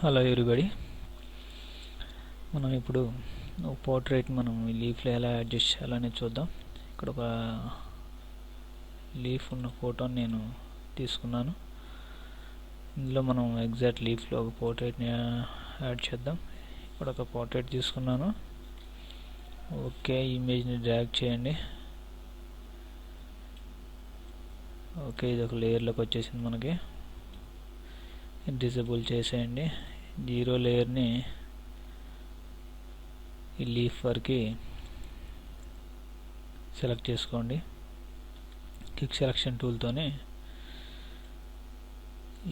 Hello everybody, మనం ఇప్పుడు portrait మనం ఈ లీఫ్లో ఎలా అడ్జస్ట్ చేయాలని చూద్దాం. ఇక్కడ ఒక లీఫ్ ఉన్న ఫోటోని నేను తీసుకున్నాను. ఇందులో మనం ఎగ్జాక్ట్ లీఫ్లో ఒక పోర్ట్రేట్ని యాడ్ చేద్దాం. ఇక్కడ ఒక పోర్ట్రేట్ తీసుకున్నాను. ఓకే, ఇమేజ్ని డ్రాగ్ చేయండి. ఓకే, ఇది ఒక లేయర్లోకి వచ్చేసింది. మనకి డిజేబుల్ చేసేయండి. 0 లేయర్ని ఈ లీఫ్ వరకు సెలెక్ట్ చేసుకోండి. క్విక్ సెలెక్షన్ టూల్తోనే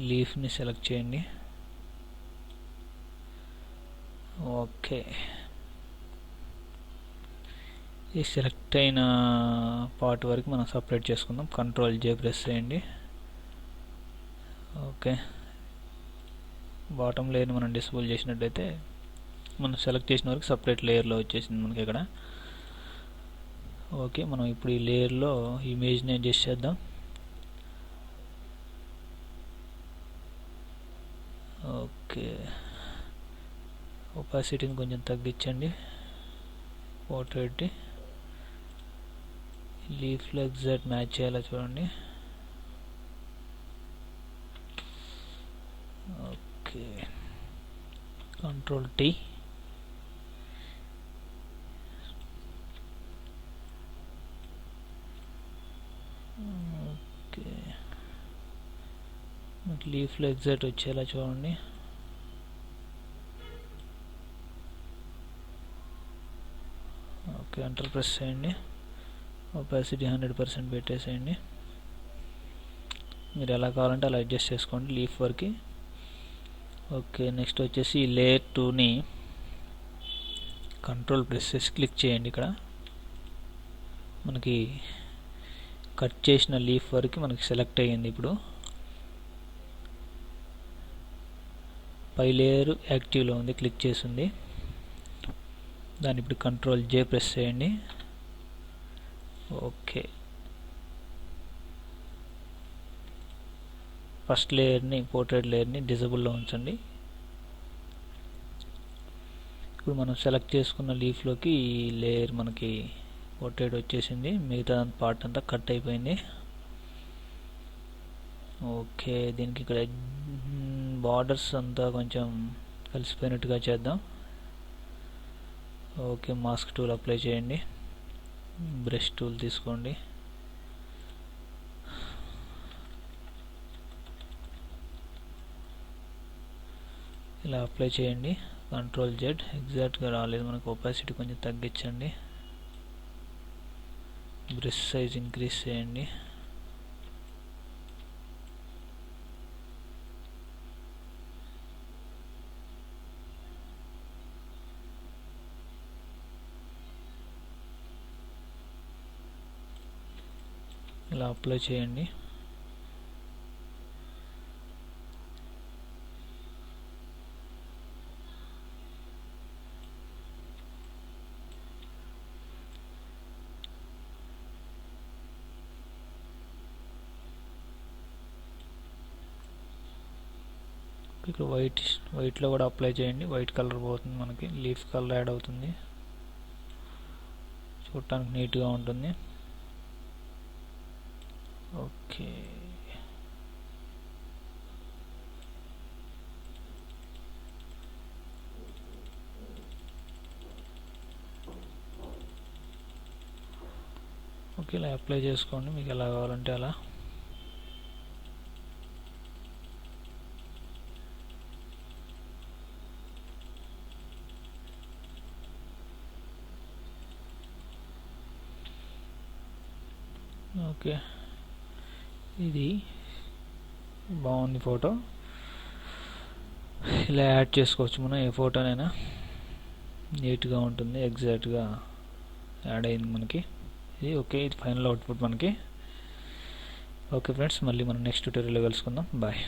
లీఫ్ని సెలెక్ట్ చేయండి. ఓకే, ఈ సెలెక్ట్ అయిన పార్ట్ వరకు మనం సపరేట్ చేసుకుందాం. Ctrl+J ప్రెస్ చేయండి. ఓకే, బాటమ్ లేయర్ని మనం డిసేబుల్ చేసినట్లయితే మనం సెలెక్ట్ చేసిన వరకు సపరేట్ లేయర్లో వచ్చేసింది మనకి ఇక్కడ. ఓకే, మనం ఇప్పుడు ఈ లేయర్లో ఇమేజ్ని అడ్జస్ట్ చేద్దాం. ఓకే, ఒపాసిటీని కొంచెం తగ్గించండి. పోర్ట్రేట్ లీఫ్లో ఎగ్జాక్ట్ మ్యాచ్ చేయాలో చూడండి. Okay, Ctrl+T. ఓకే, లీఫ్లో ఎగ్జాక్ట్ వచ్చేలా చూడండి. ఓకే, ఎంటర్ ప్రెస్ చేయండి. ఒపాసిటీ 100% పెట్టేసేయండి. మీరు ఎలా కావాలంటే అలా అడ్జస్ట్ చేసుకోండి లీఫ్ వరకు. ఓకే, నెక్స్ట్ వచ్చేసి లేయర్ 2ని కంట్రోల్ ప్రెస్ చేసి క్లిక్ చేయండి. ఇక్కడ మనకి కట్ చేసిన లీఫ్ వరకు మనకి సెలెక్ట్ అయ్యింది. ఇప్పుడు పై లేయర్ యాక్టివ్లో ఉంది, క్లిక్ చేసింది. దాన్ని ఇప్పుడు Ctrl+J ప్రెస్ చేయండి. ఓకే, ఫస్ట్ లేయర్ని పోర్ట్రేట్ లేయర్ని డిజేబుల్లో ఉంచండి. ఇప్పుడు మనం సెలెక్ట్ చేసుకున్న లీఫ్లోకి ఈ లేయర్ మనకి పోర్ట్రేట్ వచ్చేసింది. మిగతా పార్ట్ అంతా కట్ అయిపోయింది. ఓకే, దీనికి ఇక్కడ బార్డర్స్ అంతా కొంచెం కలిసిపోయినట్టుగా చేద్దాం. ఓకే, మాస్క్ టూల్ అప్లై చేయండి. బ్రష్ టూల్ తీసుకోండి. ఇలా అప్లై చేయండి. Ctrl+Z. ఎగ్జాక్ట్గా రాలేదు మనకు, ఒపాసిటీ కొంచెం తగ్గించండి. బ్రష్ సైజ్ ఇంక్రీజ్ చేయండి. ఇలా అప్లై చేయండి. ఇక్కడ వైట్లో కూడా అప్లై చేయండి. వైట్ కలర్ పోతుంది, మనకి లీఫ్ కలర్ యాడ్ అవుతుంది. చూడటానికి నీట్గా ఉంటుంది. ఓకే, ఓకే, ఇలా అప్లై చేసుకోండి మీకు ఎలా కావాలంటే అలా. ఓకే, ఇది బాగుంది ఫోటో. ఇలా యాడ్ చేసుకోవచ్చు మనం ఏ ఫోటోనైనా, నీట్గా ఉంటుంది. ఎగ్జాక్ట్గా యాడ్ అయింది మనకి ఇది. ఓకే, ఇది ఫైనల్ అవుట్పుట్ మనకి. ఓకే ఫ్రెండ్స్, మళ్ళీ మనం నెక్స్ట్ ట్యూటోరియల్లో కలుసుకుందాం. బాయ్.